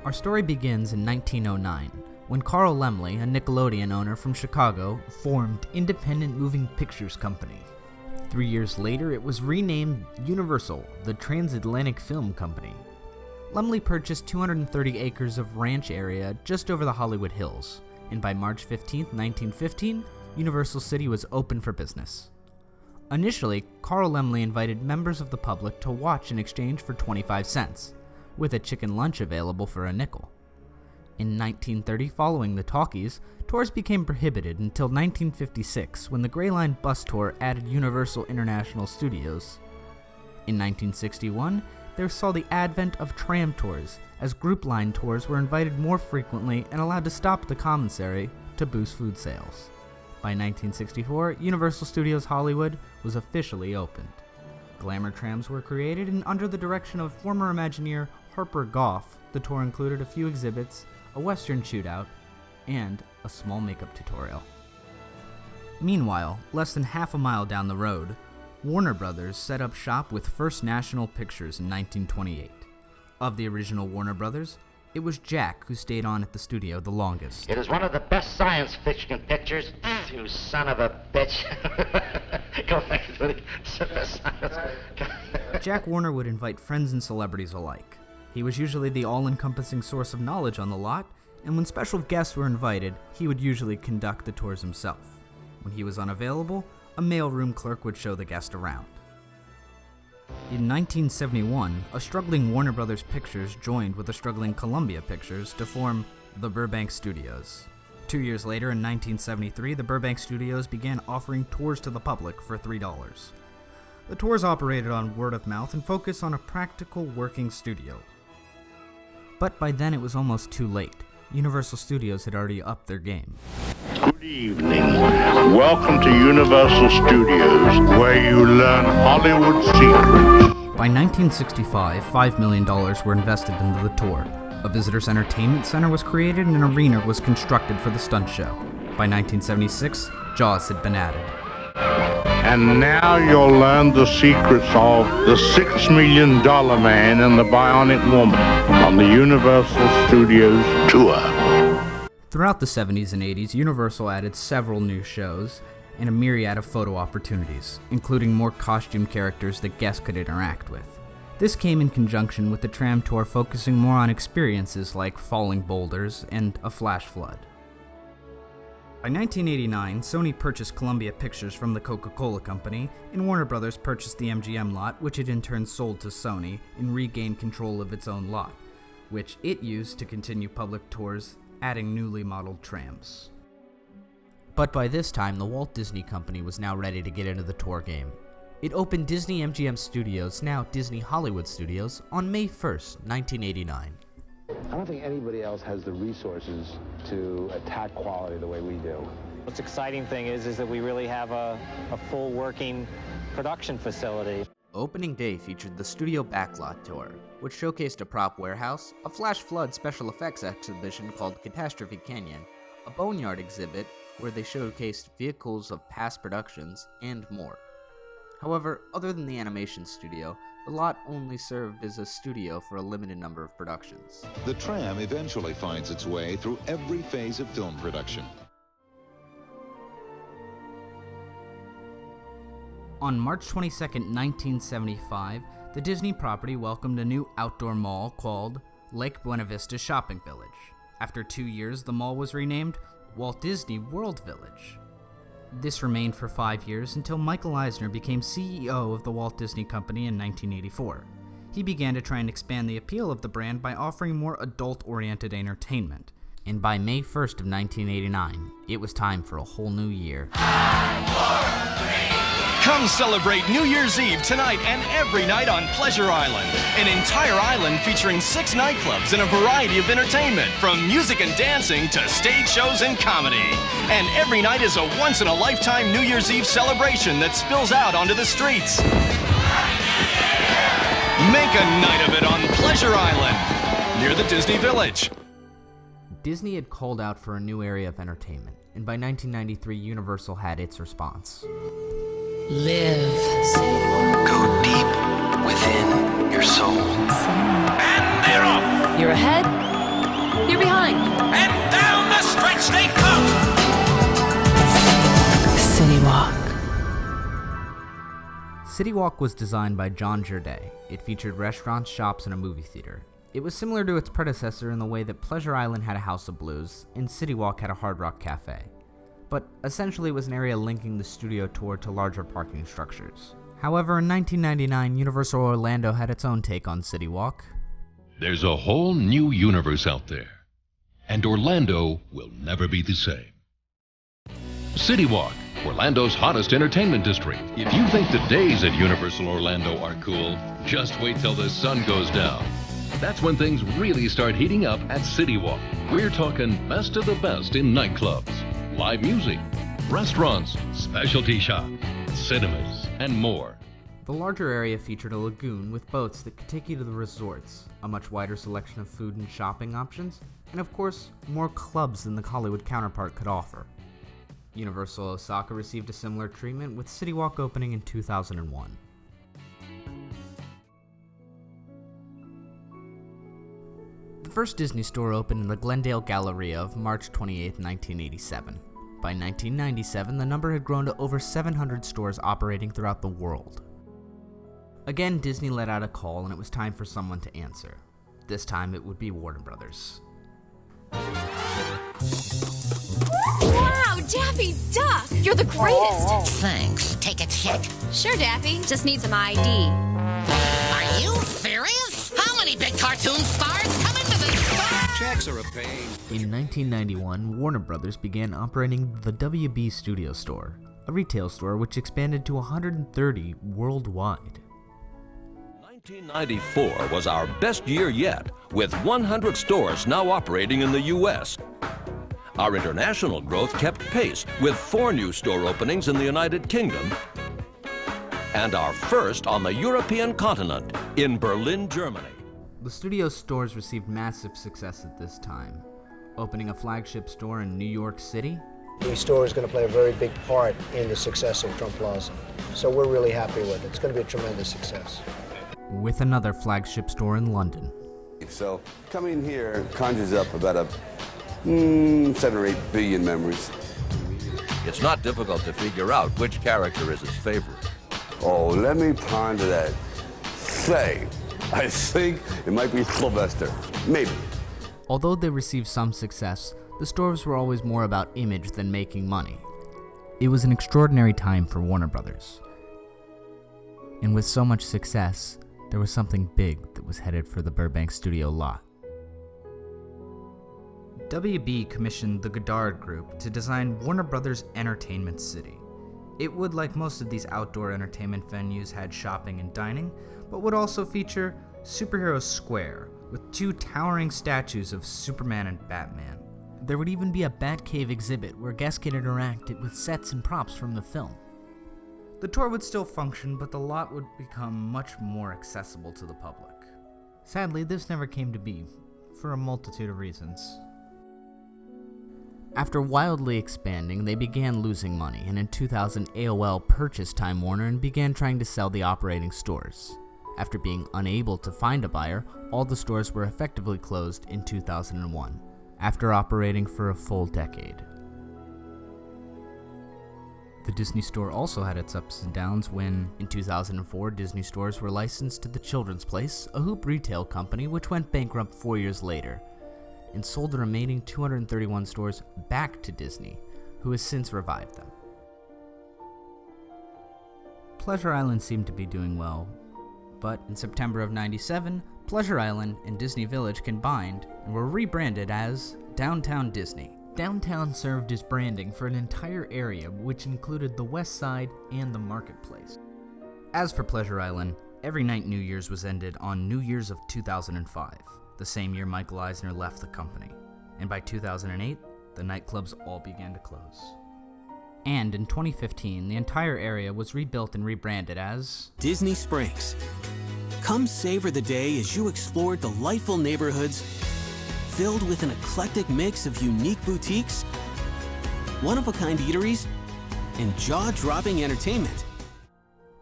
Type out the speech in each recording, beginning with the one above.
Our story begins in 1909, when Carl Laemmle, a Nickelodeon owner from Chicago, formed Independent Moving Pictures Company. 3 years later, it was renamed Universal, the Transatlantic Film Company. Laemmle purchased 230 acres of ranch area just over the Hollywood Hills, and by March 15, 1915, Universal City was open for business. Initially, Carl Laemmle invited members of the public to watch in exchange for 25 cents, with a chicken lunch available for a nickel. In 1930, following the talkies, tours became prohibited until 1956, when the Gray Line bus tour added Universal International Studios. In 1961, there saw the advent of tram tours, as group line tours were invited more frequently and allowed to stop at the commissary to boost food sales. By 1964, Universal Studios Hollywood was officially opened. Glamour trams were created, and under the direction of former Imagineer Harper Goff, the tour included a few exhibits, a Western shootout, and a small makeup tutorial. Meanwhile, less than half a mile down the road, Warner Brothers set up shop with First National Pictures in 1928. Of the original Warner Brothers, it was Jack who stayed on at the studio the longest. It is one of the best science fiction pictures. You son of a bitch. Go back to the Jack Warner would invite friends and celebrities alike. He was usually the all-encompassing source of knowledge on the lot, and when special guests were invited, he would usually conduct the tours himself. When he was unavailable, a mailroom clerk would show the guest around. In 1971, a struggling Warner Brothers Pictures joined with a struggling Columbia Pictures to form the Burbank Studios. 2 years later, in 1973, the Burbank Studios began offering tours to the public for $3. The tours operated on word of mouth and focused on a practical working studio. But by then it was almost too late. Universal Studios had already upped their game. Good evening. Welcome to Universal Studios, where you learn Hollywood secrets. By 1965, $5 million were invested into the tour. A visitors' entertainment center was created and an arena was constructed for the stunt show. By 1976, Jaws had been added. And now you'll learn the secrets of the $6 Million Man and the Bionic Woman on the Universal Studios tour. Throughout the 70s and 80s, Universal added several new shows and a myriad of photo opportunities, including more costume characters that guests could interact with. This came in conjunction with the tram tour focusing more on experiences like falling boulders and a flash flood. By 1989, Sony purchased Columbia Pictures from the Coca-Cola Company, and Warner Brothers purchased the MGM lot, which it in turn sold to Sony and regained control of its own lot, which it used to continue public tours, adding newly modeled trams. But by this time, the Walt Disney Company was now ready to get into the tour game. It opened Disney MGM Studios, now Disney Hollywood Studios, on May 1st, 1989. I don't think anybody else has the resources to attack quality the way we do. What's exciting thing is that we really have a full working production facility. Opening day featured the Studio Backlot Tour, which showcased a prop warehouse, a flash flood special effects exhibition called Catastrophe Canyon, a boneyard exhibit where they showcased vehicles of past productions, and more. However, other than the animation studio, the lot only served as a studio for a limited number of productions. The tram eventually finds its way through every phase of film production. On March 22, 1975, the Disney property welcomed a new outdoor mall called Lake Buena Vista Shopping Village. After 2 years, the mall was renamed Walt Disney World Village. This remained for 5 years until Michael Eisner became CEO of the Walt Disney Company in 1984. He began to try and expand the appeal of the brand by offering more adult-oriented entertainment. And by May 1st of 1989, it was time for a whole new year. Come celebrate New Year's Eve tonight and every night on Pleasure Island. An entire island featuring 6 nightclubs and a variety of entertainment, from music and dancing to stage shows and comedy. And every night is a once-in-a-lifetime New Year's Eve celebration that spills out onto the streets. Make a night of it on Pleasure Island, near the Disney Village. Disney had called out for a new area of entertainment, and by 1993, Universal had its response. Live. Go deep within your soul. And they're off. You're ahead, You're behind. And down the stretch they come. City Walk. City Walk was designed by John Jardé. It featured restaurants, shops, and a movie theater. It was similar to its predecessor in the way that Pleasure Island had a House of Blues and City Walk had a Hard Rock Cafe. But essentially it was an area linking the studio tour to larger parking structures. However, in 1999, Universal Orlando had its own take on City Walk. There's a whole new universe out there, and Orlando will never be the same. City Walk, Orlando's hottest entertainment district. If you think the days at Universal Orlando are cool, just wait till the sun goes down. That's when things really start heating up at City Walk. We're talking best of the best in nightclubs, live music, restaurants, specialty shops, cinemas, and more. The larger area featured a lagoon with boats that could take you to the resorts, a much wider selection of food and shopping options, and of course, more clubs than the Hollywood counterpart could offer. Universal Osaka received a similar treatment, with City Walk opening in 2001. The first Disney store opened in the Glendale Galleria of March 28, 1987. By 1997, the number had grown to over 700 stores operating throughout the world. Again, Disney let out a call, and it was time for someone to answer. This time, it would be Warner Brothers. Wow, Daffy Duck! You're the greatest! Thanks. Take a check. Sure, Daffy. Just need some ID. Are you serious? How many big cartoon stars come into this store? Checks are a pain. In 1991, Warner Brothers began operating the WB Studio Store, a retail store which expanded to 130 worldwide. 1994 was our best year yet, with 100 stores now operating in the U.S. Our international growth kept pace, with 4 new store openings in the United Kingdom, and our first on the European continent, in Berlin, Germany. The studio stores received massive success at this time, opening a flagship store in New York City. The store is going to play a very big part in the success of Trump Plaza, so we're really happy with it. It's going to be a tremendous success. With another flagship store in London. So coming here conjures up about 7 or 8 billion memories. It's not difficult to figure out which character is his favorite. Oh, let me ponder that. Say, I think it might be Sylvester. Maybe. Although they received some success, the stores were always more about image than making money. It was an extraordinary time for Warner Brothers. And with so much success, there was something big that was headed for the Burbank studio lot. WB commissioned the Goddard Group to design Warner Brothers Entertainment City. It would, like most of these outdoor entertainment venues, had shopping and dining, but would also feature Superhero Square, with 2 towering statues of Superman and Batman. There would even be a Batcave exhibit where guests could interact with sets and props from the film. The tour would still function, but the lot would become much more accessible to the public. Sadly, this never came to be, for a multitude of reasons. After wildly expanding, they began losing money, and in 2000, AOL purchased Time Warner and began trying to sell the operating stores. After being unable to find a buyer, all the stores were effectively closed in 2001, after operating for a full decade. The Disney Store also had its ups and downs when, in 2004, Disney stores were licensed to The Children's Place, a hoop retail company which went bankrupt 4 years later, and sold the remaining 231 stores back to Disney, who has since revived them. Pleasure Island seemed to be doing well, but in September of '97, Pleasure Island and Disney Village combined and were rebranded as Downtown Disney. Downtown served as branding for an entire area which included the West Side and the Marketplace. As for Pleasure Island, every night New Year's was ended on New Year's of 2005, the same year Michael Eisner left the company. And by 2008, the nightclubs all began to close. And in 2015, the entire area was rebuilt and rebranded as Disney Springs. Come savor the day as you explore delightful neighborhoods filled with an eclectic mix of unique boutiques, one-of-a-kind eateries, and jaw-dropping entertainment.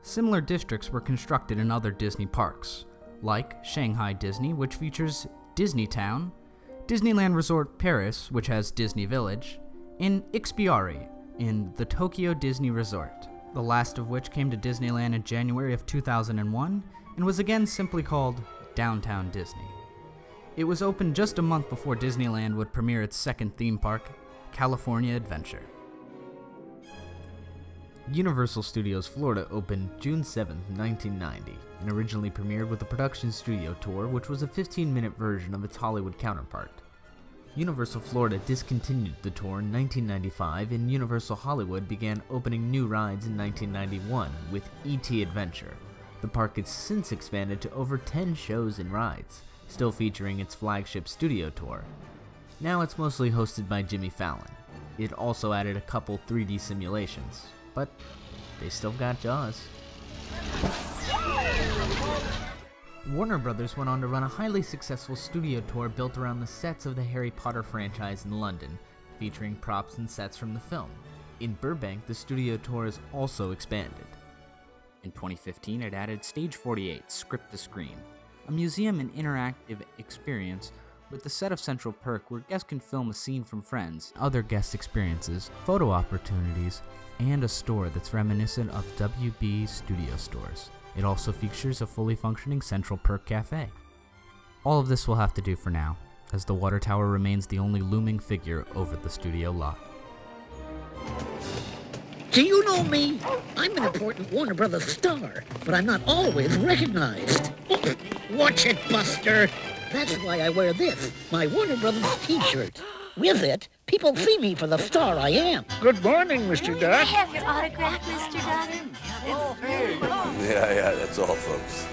Similar districts were constructed in other Disney parks, like Shanghai Disney, which features Disneytown, Disneyland Resort Paris, which has Disney Village, and Ikspiari in the Tokyo Disney Resort, the last of which came to Disneyland in January of 2001 and was again simply called Downtown Disney. It was opened just a month before Disneyland would premiere its second theme park, California Adventure. Universal Studios Florida opened June 7, 1990, and originally premiered with the production studio tour, which was a 15-minute version of its Hollywood counterpart. Universal Florida discontinued the tour in 1995, and Universal Hollywood began opening new rides in 1991 with E.T. Adventure. The park has since expanded to over 10 shows and rides, still featuring its flagship studio tour. Now it's mostly hosted by Jimmy Fallon. It also added a couple 3D simulations, but they still got Jaws. Warner Brothers went on to run a highly successful studio tour built around the sets of the Harry Potter franchise in London, featuring props and sets from the film. In Burbank, the studio tour has also expanded. In 2015, it added Stage 48, Script to Screen, a museum and interactive experience with the set of Central Perk where guests can film a scene from Friends, other guest experiences, photo opportunities, and a store that's reminiscent of WB Studio stores. It also features a fully functioning Central Perk cafe. All of this will have to do for now, as the water tower remains the only looming figure over the studio lot. Do you know me? I'm an important Warner Brothers star, but I'm not always recognized. Watch it, Buster! That's why I wear this, my Warner Brothers t-shirt. With it, people see me for the star I am. Good morning, Mr. Duck. I have your autograph, Mr. Duck. Yeah, that's all, folks.